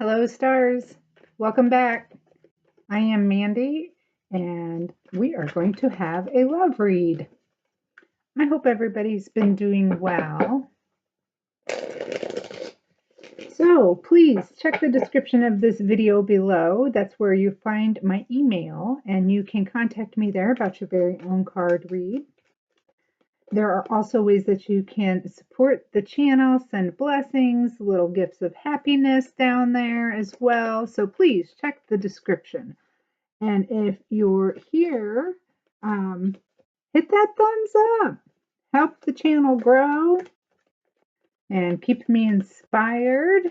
Hello, stars. Welcome back. I am Mandy, and we are going to have a love read. I hope everybody's been doing well. So please check the description of this video below. That's where you find my email, and you can contact me there about your very own card read. There are also ways that you can support the channel, send blessings, little gifts of happiness down there as well. So please check the description. And if you're here, hit that thumbs up. Help the channel grow and keep me inspired.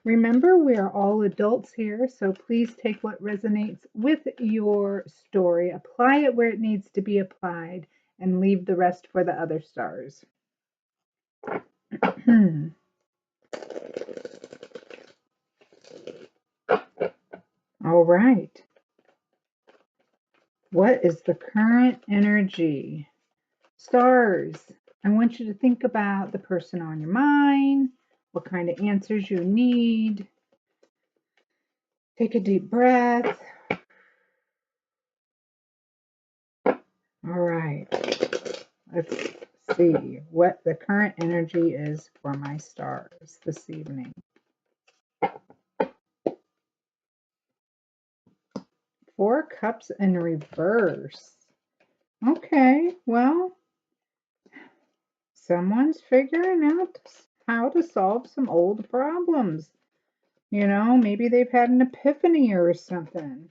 Remember, we are all adults here, so please take what resonates with your story, apply it where it needs to be applied, and leave the rest for the other stars. All right. What is the current energy? Stars, I want you to think about the person on your mind, what kind of answers you need. Take a deep breath. All right. Let's see what the current energy is for my stars this evening. Four Cups in reverse. Okay, well, someone's figuring out how to solve some old problems. You know, maybe they've had an epiphany or something.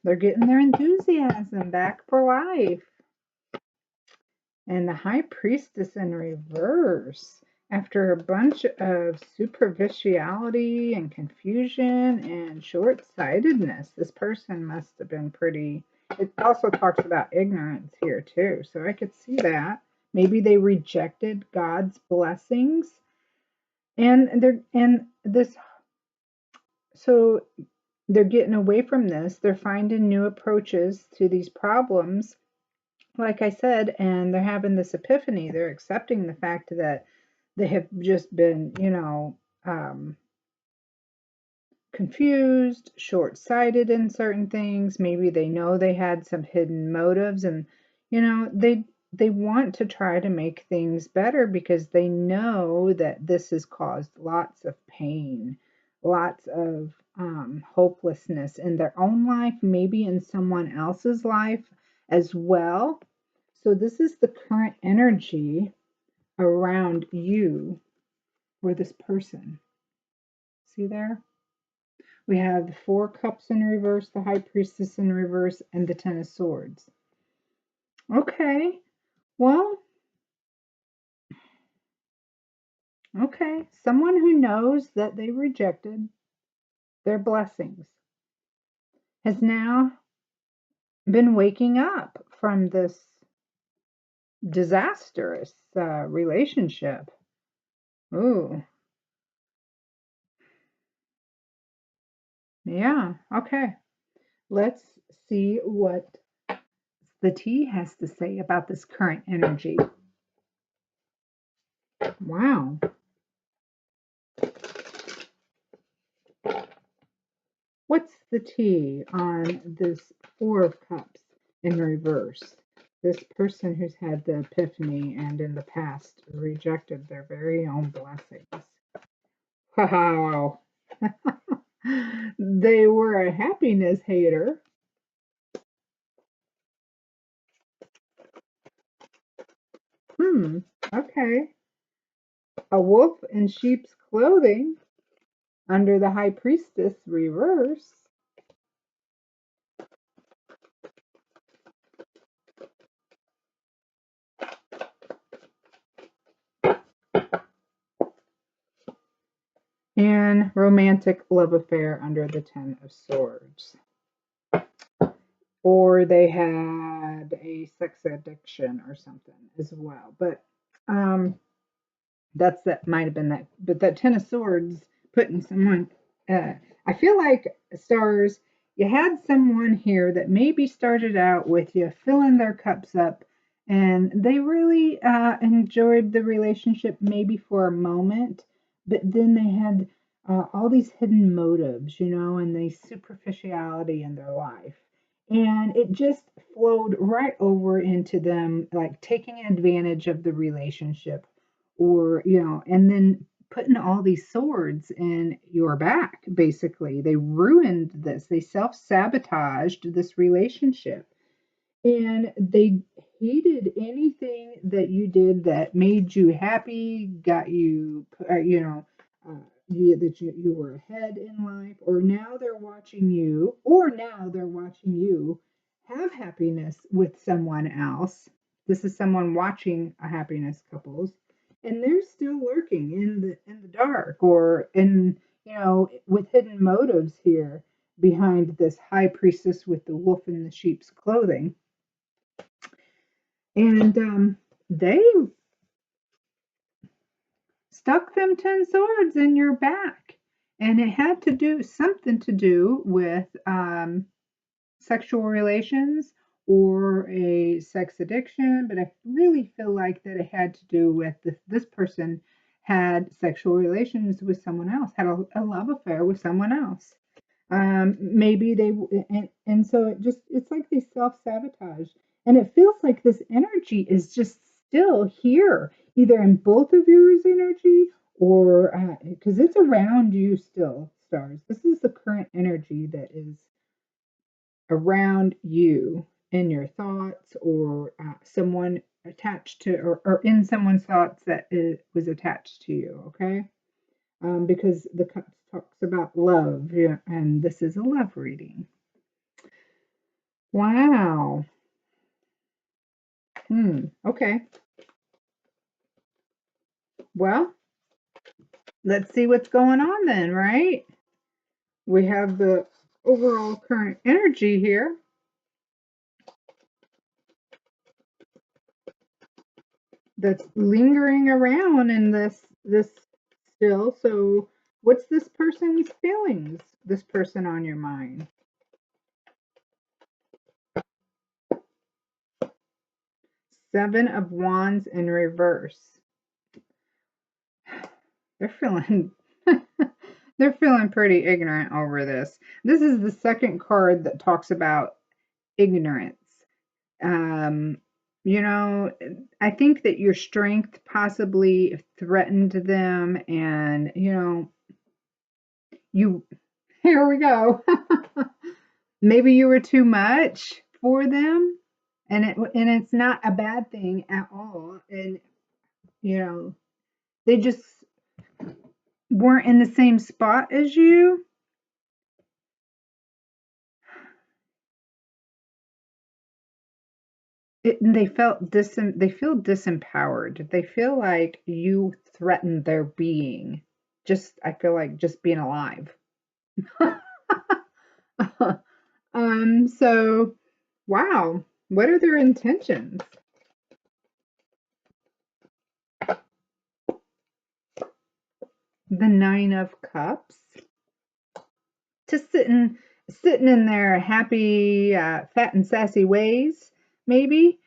They're getting their enthusiasm back for life. And the High Priestess in reverse. After a bunch of superficiality and confusion and short-sightedness, this person must have been pretty... It also talks about ignorance here too, so I could see that. Maybe they rejected God's blessings. So they're getting away from this. They're finding new approaches to these problems, like I said, and they're having this epiphany. They're accepting the fact that they have just been, confused, short-sighted in certain things. Maybe they know they had some hidden motives, and, they want to try to make things better because they know that this has caused lots of pain, lots of hopelessness in their own life, maybe in someone else's life as well. So this is the current energy around you or this person. See there? We have the Four Cups in reverse, the High Priestess in reverse, and the Ten of Swords. Okay, well, someone who knows that they rejected their blessings has now been waking up from this disastrous relationship. Ooh. Yeah, okay. Let's see what the tea has to say about this current energy. Wow. What's the tea on this Four of Cups in reverse? This person who's had the epiphany and in the past rejected their very own blessings. Wow. They were a happiness hater. Okay. A wolf in sheep's clothing under the High Priestess reverse. And romantic love affair under the Ten of Swords. Or they had a sex addiction or something as well. But that might have been that. But that Ten of Swords putting someone, I feel like, stars, you had someone here that maybe started out with you filling their cups up, and they really enjoyed the relationship maybe for a moment, but then they had all these hidden motives, and the superficiality in their life. And it just flowed right over into them, like taking advantage of the relationship, or, and then putting all these swords in your back, basically. They ruined this, they self sabotaged this relationship, and they hated anything that you did that made you happy, got you, uh, that you were ahead in life, or now they're watching you have happiness with someone else. This is someone watching a happiness couples, and they're still lurking in the dark, or in, with hidden motives here behind this high priestess with the wolf in the sheep's clothing. And they stuck them 10 swords in your back. And it had to do something to do with sexual relations or a sex addiction. But I really feel like that it had to do with this person had sexual relations with someone else, had a love affair with someone else. Maybe they, and so it's like they self-sabotage, and it feels like this energy is just still here, either in both of yours energy, or because it's around you still, stars. This is the current energy that is around you in your thoughts, or someone attached to, or in someone's thoughts that was attached to you. Okay. Because the cup talks about love, yeah, and this is a love reading. Wow. Okay. Well, let's see what's going on then, right? We have the overall current energy here that's lingering around in this still. So, what's this person's feelings? This person on your mind? Seven of Wands in reverse. They're feeling they're feeling pretty ignorant over this. This is the second card that talks about ignorance. Um, you know, I think that your strength possibly threatened them, and you here we go. Maybe you were too much for them, and it's not a bad thing at all. And they just weren't in the same spot as you. They feel disempowered. They feel like you threaten their being. Just I feel like just being alive. So wow, what are their intentions? The Nine of Cups. Just sitting in their happy, fat and sassy ways, maybe.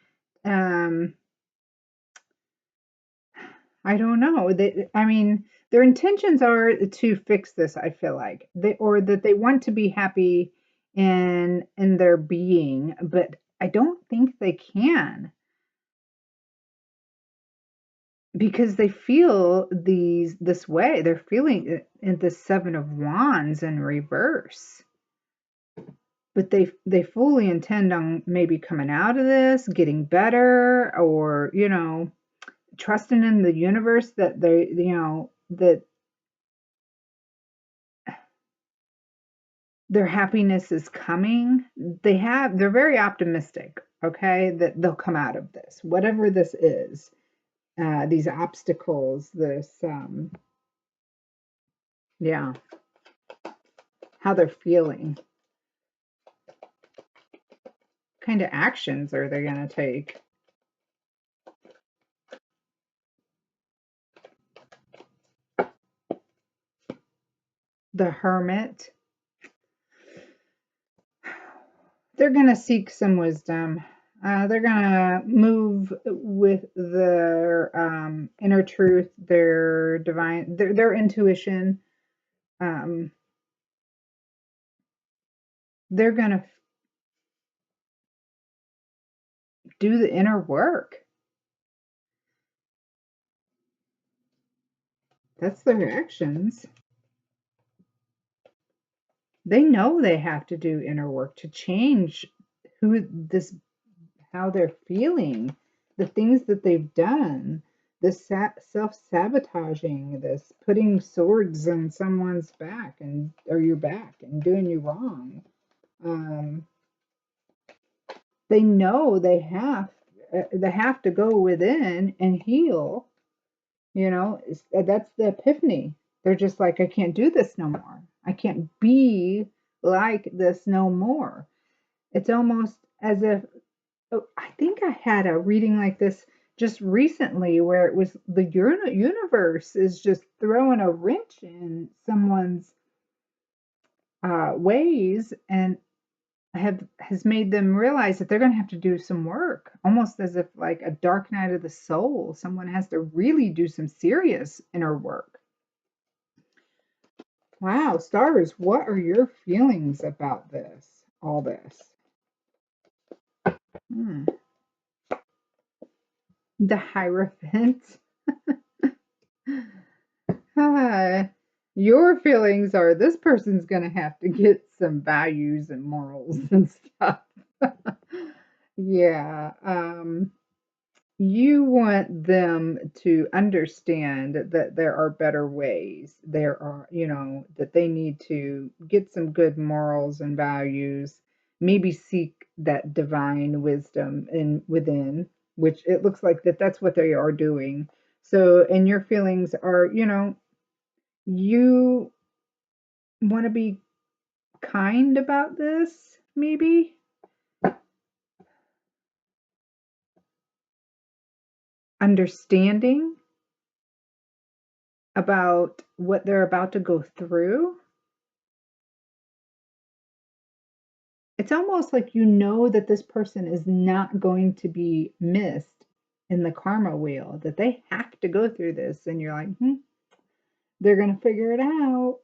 Um, I don't know. I mean, their intentions are to fix this. I feel like or that they want to be happy in their being, but I don't think they can, because they feel this way. They're feeling in the Seven of Wands in reverse, but they fully intend on maybe coming out of this, getting better, or trusting in the universe that that their happiness is coming. They're very optimistic, okay, that they'll come out of this, whatever this is, these obstacles, this yeah, how they're feeling. What kind of actions are they going to take? The Hermit. They're going to seek some wisdom. They're gonna move with their inner truth, their divine, their intuition. Um, they're gonna do the inner work. That's their actions. They know they have to do inner work to change who this, how they're feeling, the things that they've done, this self-sabotaging, this putting swords in someone's back and or your back and doing you wrong. Um, they know they have to go within and heal. That's the epiphany. They're just like, I can't do this no more. I can't be like this no more. It's almost as if, oh, I think I had a reading like this just recently where it was the universe is just throwing a wrench in someone's ways and have has made them realize that they're going to have to do some work, almost as if like a dark night of the soul. Someone has to really do some serious inner work. Wow, stars, what are your feelings about this? All this. Hmm. The Hierophant. Ah, your feelings are this person's going to have to get some values and morals and stuff. Yeah. You want them to understand that there are better ways. There are, that they need to get some good morals and values, maybe seek that divine wisdom in within, which it looks like that's what they are doing. So, and your feelings are, you want to be kind about this, maybe understanding about what they're about to go through. It's almost like that this person is not going to be missed in the karma wheel, that they have to go through this. And you're like, they're going to figure it out.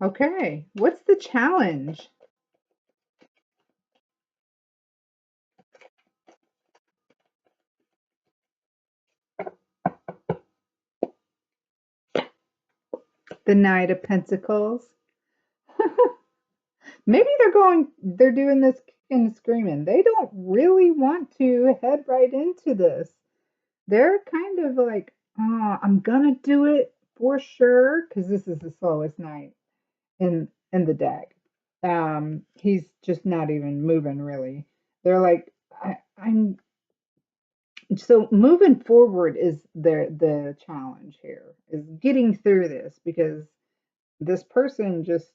Okay, what's the challenge? The Knight of Pentacles. Maybe they're doing this kicking and screaming. They don't really want to head right into this. They're kind of like, oh, I'm gonna do it for sure, because this is the slowest night in the deck. He's just not even moving really. They're like, I'm so moving forward is the challenge here, is getting through this, because this person just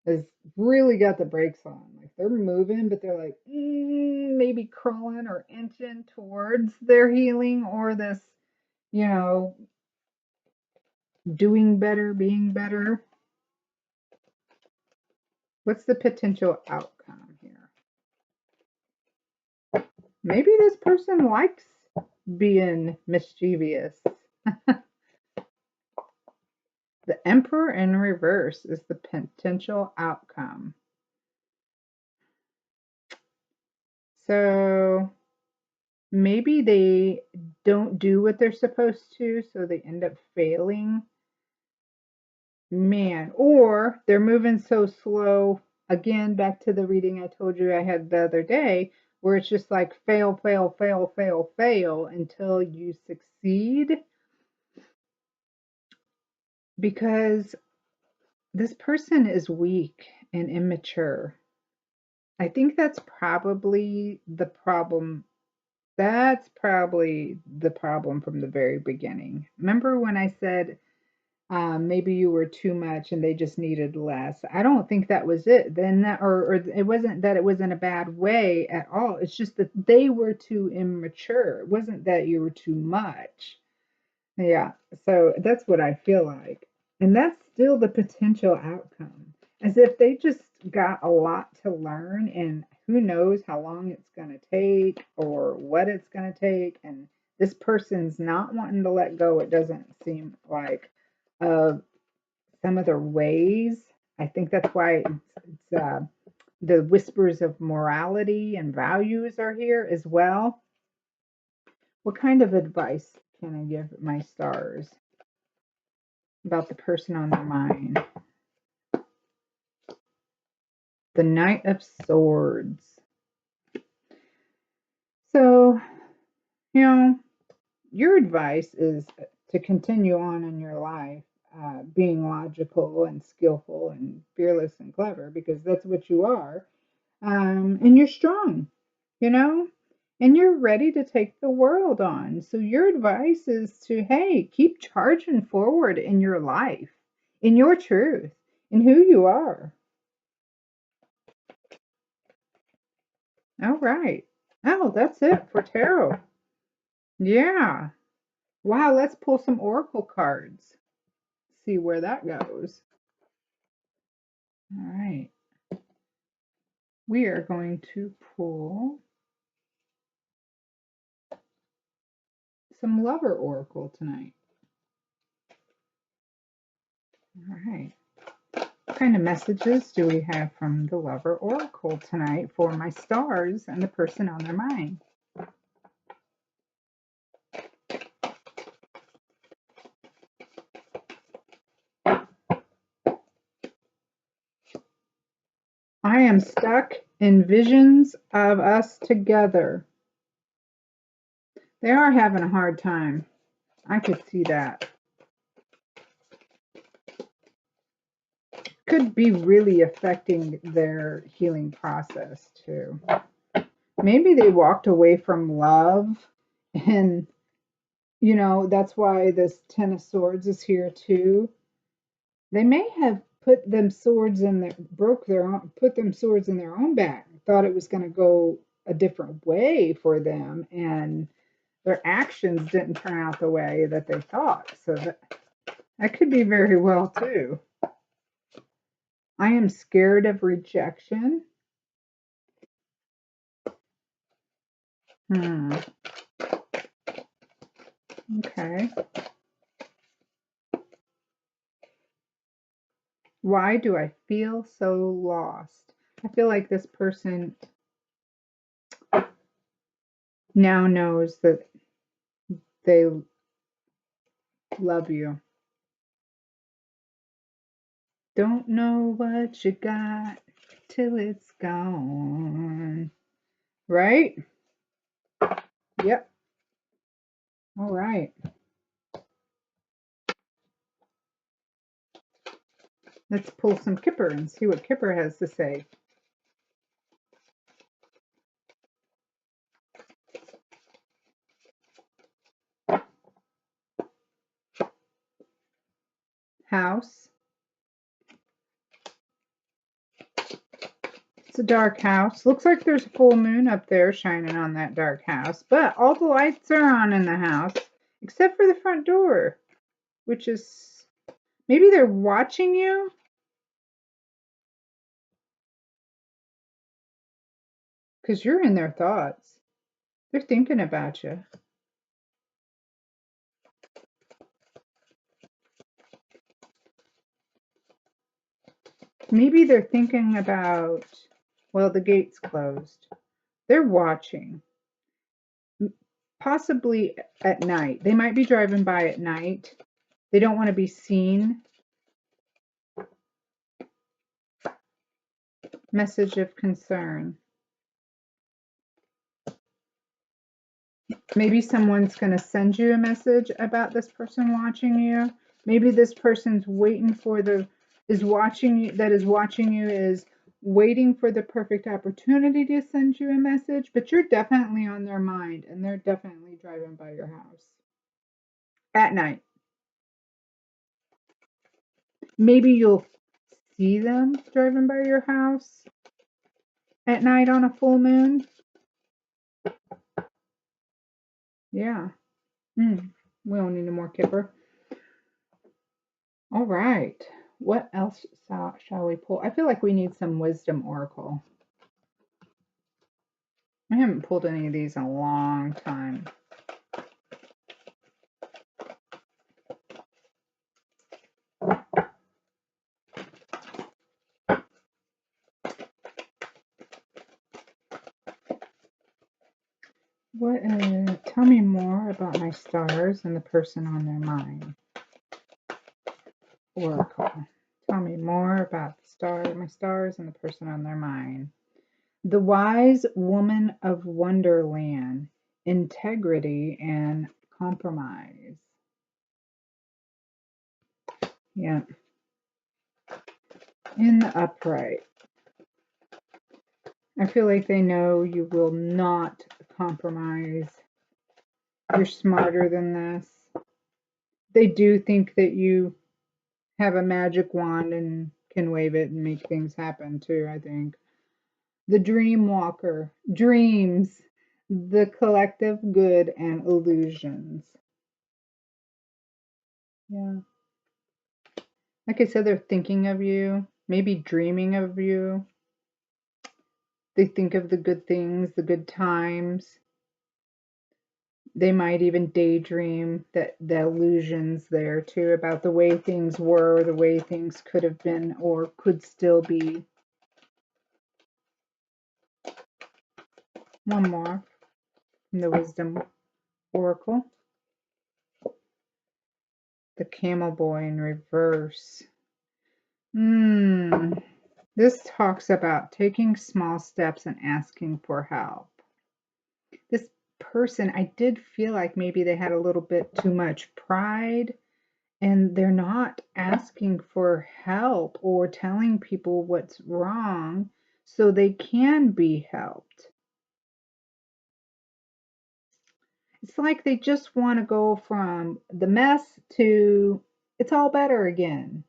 has really got the brakes on. Like they're moving, but they're like maybe crawling or inching towards their healing or this, you know, doing better, being better. What's the potential outcome here? Maybe this person likes being mischievous. The Emperor in reverse is the potential outcome. So maybe they don't do what they're supposed to, so they end up failing. Man, or they're moving so slow. Again, back to the reading I told you I had the other day, where it's just like fail, fail, fail, fail, fail until you succeed. Because this person is weak and immature. I think that's probably the problem. That's probably the problem from the very beginning. Remember when I said maybe you were too much and they just needed less? I don't think that was it. Then that, or it wasn't that it was in a bad way at all. It's just that they were too immature. It wasn't that you were too much. Yeah, so that's what I feel like. And that's still the potential outcome. As if they just got a lot to learn and who knows how long it's going to take or what it's going to take. And this person's not wanting to let go, it doesn't seem like, of some of their ways. I think that's why it's the whispers of morality and values are here as well. What kind of advice can I give my stars about the person on their mind? The Knight of Swords. So, you know, your advice is to continue on in your life, being logical and skillful and fearless and clever, because that's what you are. And you're strong, you know, and you're ready to take the world on. So your advice is to, hey, keep charging forward in your life, in your truth, in who you are. All right. Oh, that's it for tarot. Yeah. Wow, let's pull some oracle cards. See where that goes. All right. We are going to pull some lover oracle tonight. All right. What kind of messages do we have from the lover oracle tonight for my stars and the person on their mind? I am stuck in visions of us together. They are having a hard time. I could see that. Could be really affecting their healing process too. Maybe they walked away from love, and that's why this Ten of Swords is here too. They may have put them swords in their put them swords in their own back. Thought it was going to go a different way for them, and their actions didn't turn out the way that they thought. So that could be very well too. I am scared of rejection. Hmm. Okay. Why do I feel so lost? I feel like this person now knows that they love you. Don't know what you got till it's gone. Right? Yep. All right. Let's pull some Kipper and see what Kipper has to say. House. It's a dark house. Looks like there's a full moon up there shining on that dark house. But all the lights are on in the house, except for the front door, which is, maybe they're watching you. Because you're in their thoughts. They're thinking about you. Maybe they're thinking about, well, the gate's closed. They're watching. Possibly at night. They might be driving by at night. They don't want to be seen. Message of concern. Maybe someone's going to send you a message about this person watching you. Maybe this person's waiting for is watching you is waiting for the perfect opportunity to send you a message, but you're definitely on their mind and they're definitely driving by your house at night. Maybe you'll see them driving by your house at night on a full moon. Yeah. We don't need no more Kipper. All right. What else shall we pull? I feel like we need some wisdom oracle. I haven't pulled any of these in a long time. What? Tell me more about my stars and the person on their mind. Oracle. Tell me more about my stars and the person on their mind. The wise woman of Wonderland. Integrity and compromise. Yeah. In the upright. I feel like they know you will not compromise. You're smarter than this. They do think that you have a magic wand and can wave it and make things happen too, I think. The dream walker. Dreams. The collective good and illusions. Yeah. Like I said, they're thinking of you, maybe dreaming of you. They think of the good things, the good times. They might even daydream that the illusions there too about the way things were, the way things could have been or could still be. One more from the Wisdom Oracle. The Camel Boy in reverse. This talks about taking small steps and asking for help. This person, I did feel like maybe they had a little bit too much pride and they're not asking for help or telling people what's wrong so they can be helped. It's like they just want to go from the mess to it's all better again.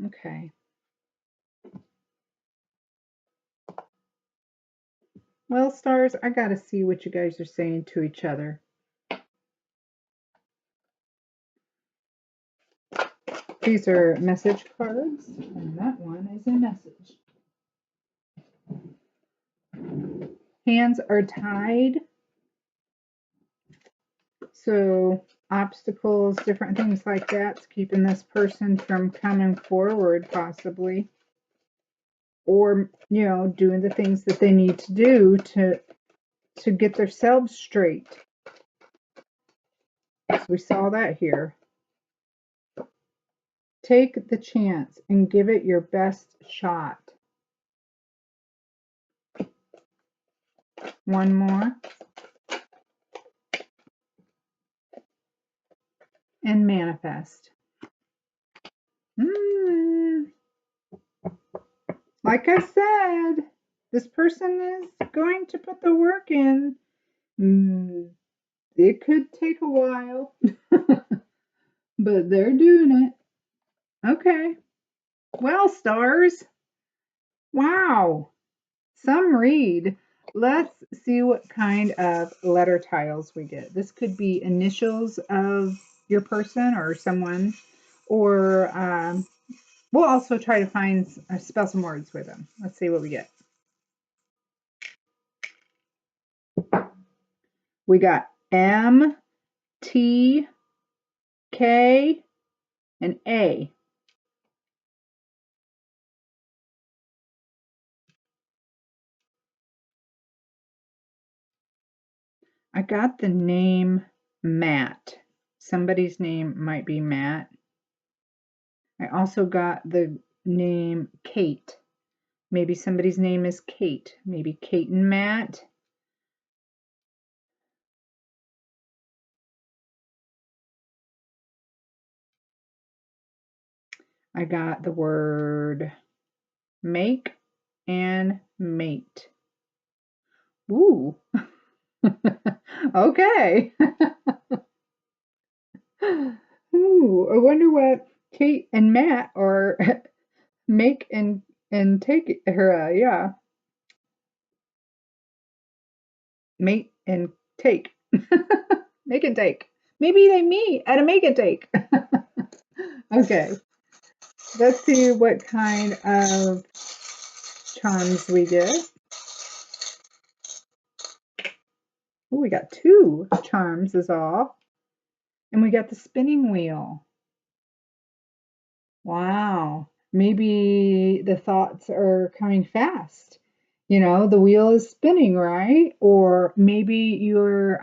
Okay. Well, stars, I got to see what you guys are saying to each other. These are message cards, and that one is a message. Hands are tied. So obstacles, different things like that's keeping this person from coming forward possibly. Or, doing the things that they need to do to get themselves straight. So we saw that here. Take the chance and give it your best shot. One more. And manifest. Like I said, this person is going to put the work in. It could take a while, but they're doing it. Okay. Well, stars. Wow. Some read. Let's see what kind of letter tiles we get. This could be initials of your person or someone, or we'll also try to find spell some words with them. Let's see what we get. We got M, T, K, and A. I got the name Matt. Somebody's name might be Matt. I also got the name Kate. Maybe somebody's name is Kate. Maybe Kate and Matt. I got the word make and mate. Ooh. Okay. Ooh, I wonder what Kate and Matt are make and take her, yeah. Mate and take. Make and take. Maybe they meet at a make and take. Okay. Let's see what kind of charms we get. Oh, we got 2 charms is all. And we got the spinning wheel. Wow. Maybe the thoughts are coming fast. You know, the wheel is spinning, right? Or maybe you're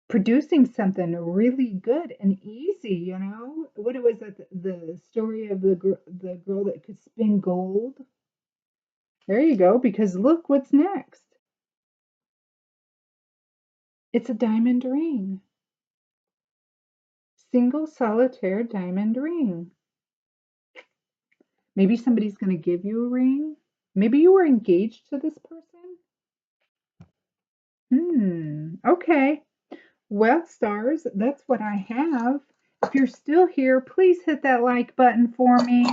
producing something really good and easy, you know? What was it, the story of the girl that could spin gold? There you go, because look what's next. It's a diamond ring. Single solitaire diamond ring. Maybe somebody's going to give you a ring. Maybe you were engaged to this person. Okay. Well, stars, that's what I have. If you're still here, please hit that like button for me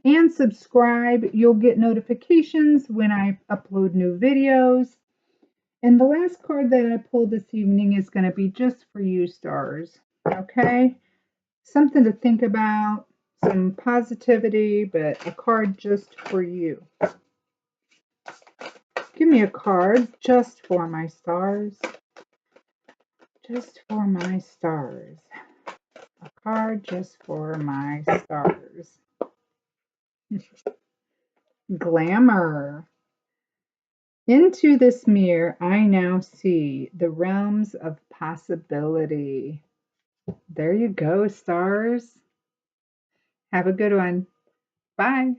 and subscribe. You'll get notifications when I upload new videos. And the last card that I pulled this evening is going to be just for you, stars. Okay? Something to think about, some positivity, but a card just for you. Give me a card just for my stars. Just for my stars. A card just for my stars. Glamour. Into this mirror, I now see the realms of possibility. There you go, stars. Have a good one. Bye.